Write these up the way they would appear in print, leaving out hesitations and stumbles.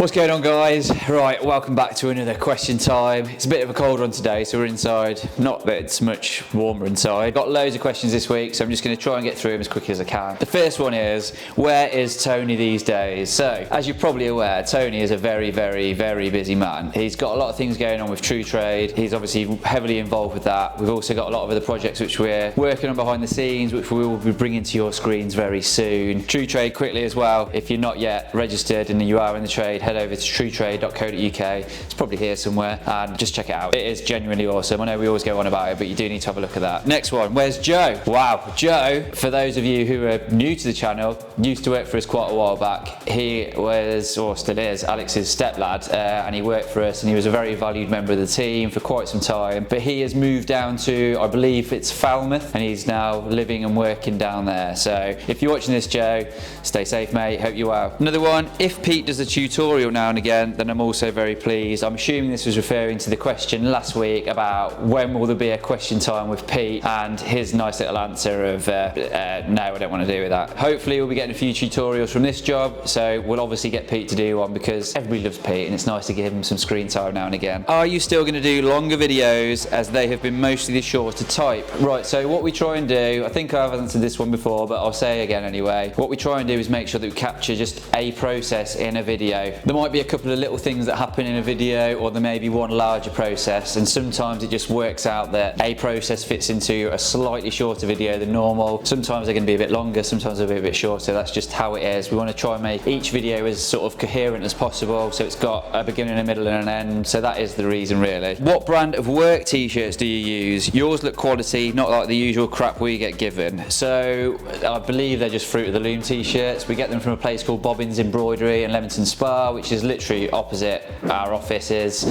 What's going on, guys? Right, welcome back to another question time. It's a bit of a cold one today, so we're inside. Not that it's much warmer inside. Got loads of questions this week, so I'm just going to try and get through them as quickly as I can. The first one is, where is Tony these days? So, as you're probably aware, Tony is a very busy man. He's got a lot of things going on with True Trade. He's obviously heavily involved with that. We've also got a lot of other projects which we're working on behind the scenes, which we will be bringing to your screens very soon. True Trade quickly as well. If you're not yet registered and you are in the trade, head over to truetrade.co.uk. It's probably here somewhere, and just check it out. It is genuinely awesome. I know we always go on about it, but you do need to have a look at that. Next one, where's Joe? Wow, Joe, for those of you who are new to the channel, used to work for us quite a while back. He was, or still is, Alex's steplad, and he worked for us, and he was a very valued member of the team for quite some time. But he has moved down to, I believe it's Falmouth, and he's now living and working down there. So if you're watching this, Joe, stay safe, mate. Hope you're well. Another one, if Pete does a tutorial now and again, then I'm also very pleased. I'm assuming this was referring to the question last week about when will there be a question time with Pete, and his nice little answer of no, I don't want to do with that. Hopefully we'll be getting a few tutorials from this job, so we'll obviously get Pete to do one because everybody loves Pete and it's nice to give him some screen time now and again. Are you still going to do longer videos as they have been mostly the shorter type? Right, so what we try and do, I think I've answered this one before, but I'll say it again anyway. What we try and do is make sure that we capture just a process in a video. There might be a couple of little things that happen in a video, or there may be one larger process, and sometimes it just works out that a process fits into a slightly shorter video than normal. Sometimes they're going to be a bit longer, sometimes they'll be a bit shorter. That's just how it is. We want to try and make each video as sort of coherent as possible, so it's got a beginning, a middle and an end. So that is the reason, really. What brand of work t-shirts do you use? Yours look quality, not like the usual crap we get given. So I believe they're just Fruit of the Loom t-shirts. We get them from a place called Bobbins Embroidery in Leamington Spa, which is literally opposite our office is.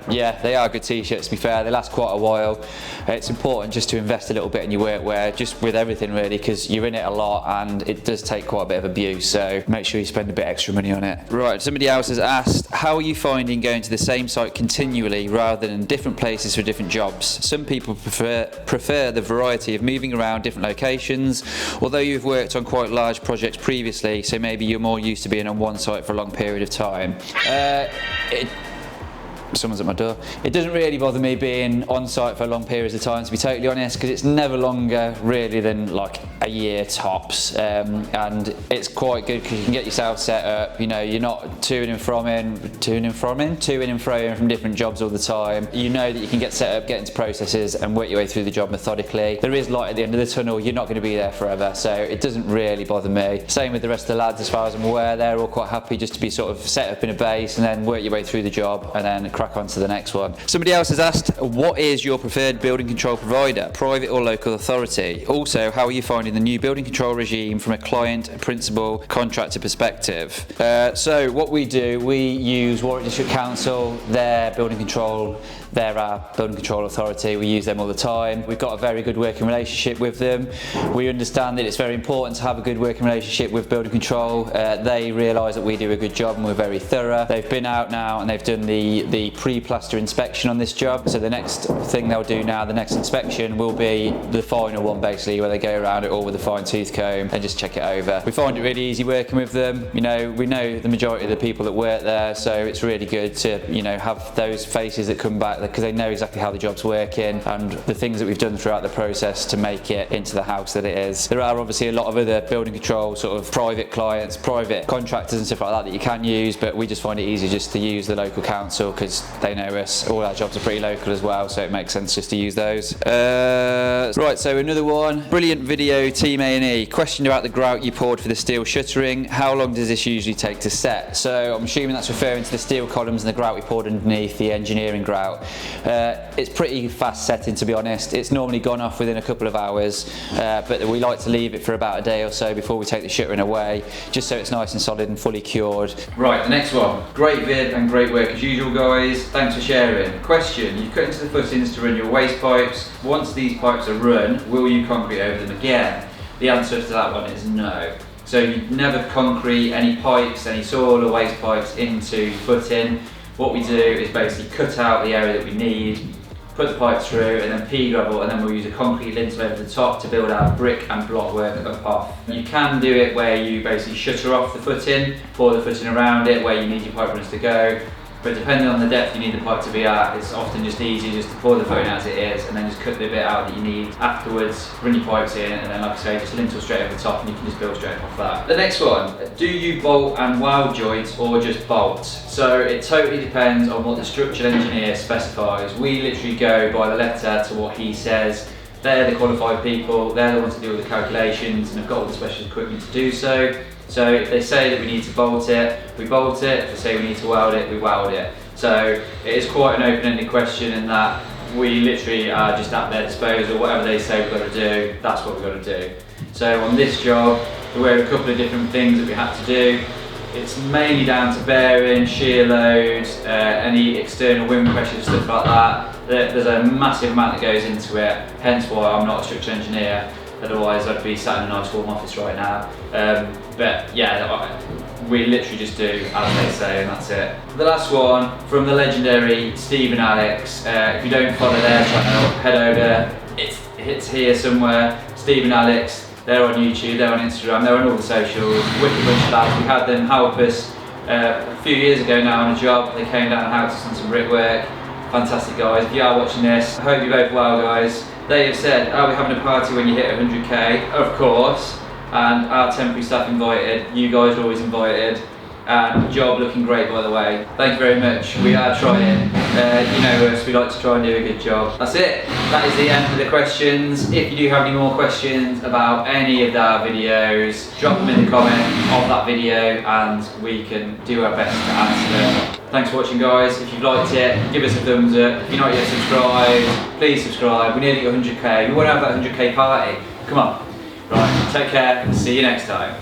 Yeah, they are good t-shirts, to be fair. They last quite a while. It's important just to invest a little bit in your workwear, just with everything really, because you're in it a lot and it does take quite a bit of abuse, so make sure you spend a bit extra money on it. Right, somebody else has asked, how are you finding going to the same site continually rather than different places for different jobs? Some people prefer the variety of moving around different locations, although you've worked on quite large projects previously, so maybe you're more used to being on one site for a long period of time. Someone's at my door. It doesn't really bother me being on site for long periods of time, to be totally honest, because it's never longer really than like a year tops, and it's quite good because you can get yourself set up. You know, you're not to and fro from different jobs all the time. You know that you can get set up, get into processes and work your way through the job methodically. There is light at the end of the tunnel. You're not going to be there forever, so it doesn't really bother me. Same with the rest of the lads, as far as I'm aware. They're all quite happy just to be sort of set up in a base and then work your way through the job and then crack on to the next one. Somebody else has asked, what is your preferred building control provider, private or local authority? Also, how are you finding the new building control regime from a client, principal, contractor perspective? So what we do, we use Warwick District Council, their building control. They're our building control authority. We use them all the time. We've got a very good working relationship with them. We understand that it's very important to have a good working relationship with building control. They realise that we do a good job and we're very thorough. They've been out now and they've done the pre-plaster inspection on this job. So the next thing they'll do now, the next inspection, will be the final one, basically, where they go around it all with a fine tooth comb and just check it over. We find it really easy working with them. You know, we know the majority of the people that work there, so it's really good to, you know, have those faces that come back because they know exactly how the job's working and the things that we've done throughout the process to make it into the house that it is. There are obviously a lot of other building control sort of private clients, private contractors and stuff like that you can use, but we just find it easier just to use the local council because they know us. All our jobs are pretty local as well, so it makes sense just to use those. Right, so another one. Brilliant video, Team A&E. Question about the grout you poured for the steel shuttering. How long does this usually take to set? So I'm assuming that's referring to the steel columns and the grout we poured underneath, the engineering grout. It's pretty fast setting, to be honest. It's normally gone off within a couple of hours, but we like to leave it for about a day or so before we take the shuttering away, just so it's nice and solid and fully cured. Right, the next one. Great vid and great work as usual, guys. Thanks for sharing. Question, you cut into the footings to run your waste pipes. Once these pipes are run, will you concrete over them again? The answer to that one is no. So you never concrete any pipes, any soil or waste pipes into footing. What we do is basically cut out the area that we need, put the pipe through, and then pea gravel, and then we'll use a concrete lintel over the top to build our brick and block work up off. You can do it where you basically shutter off the footing, pour the footing around it where you need your pipe runners to go. But depending on the depth you need the pipe to be at, it's often just easier just to pour the footing as it is and then just cut the bit out that you need afterwards, run your pipes in, and then like I say, just lintel straight over the top and you can just build straight off that. The next one, do you bolt and weld joint or just bolt? So it totally depends on what the structural engineer specifies. We literally go by the letter to what he says. They're the qualified people, they're the ones to do all the calculations and have got all the special equipment to do so. So if they say that we need to bolt it, we bolt it. If they say we need to weld it, we weld it. So it is quite an open-ended question in that we literally are just at their disposal. Whatever they say we've got to do, that's what we've got to do. So on this job, there were a couple of different things that we had to do. It's mainly down to bearing, shear load, any external wind pressure, stuff like that. There's a massive amount that goes into it, hence why I'm not a structural engineer. Otherwise I'd be sat in a nice warm office right now. But yeah, we literally just do as they say and that's it. The last one from the legendary Steve and Alex. If you don't follow their channel, head over. It's here somewhere. Steve and Alex, they're on YouTube, they're on Instagram, they're on all the socials. Wicked bunch of lads. We had them help us a few years ago now on a job. They came down and helped us on some brickwork. Fantastic guys. If you are watching this, I hope you're both well, guys. They have said, are we having a party when you hit 100k? Of course. And our temporary staff invited, you guys are always invited. And job looking great, by the way. Thank you very much. We are trying. You know us, we like to try and do a good job. That's it. That is the end of the questions. If you do have any more questions about any of our videos, drop them in the comment of that video and we can do our best to answer them. Thanks for watching, guys. If you've liked it, give us a thumbs up. If you're not yet subscribed, please subscribe. We nearly got 100k. We want to have that 100k party. Come on. Right, take care. See you next time.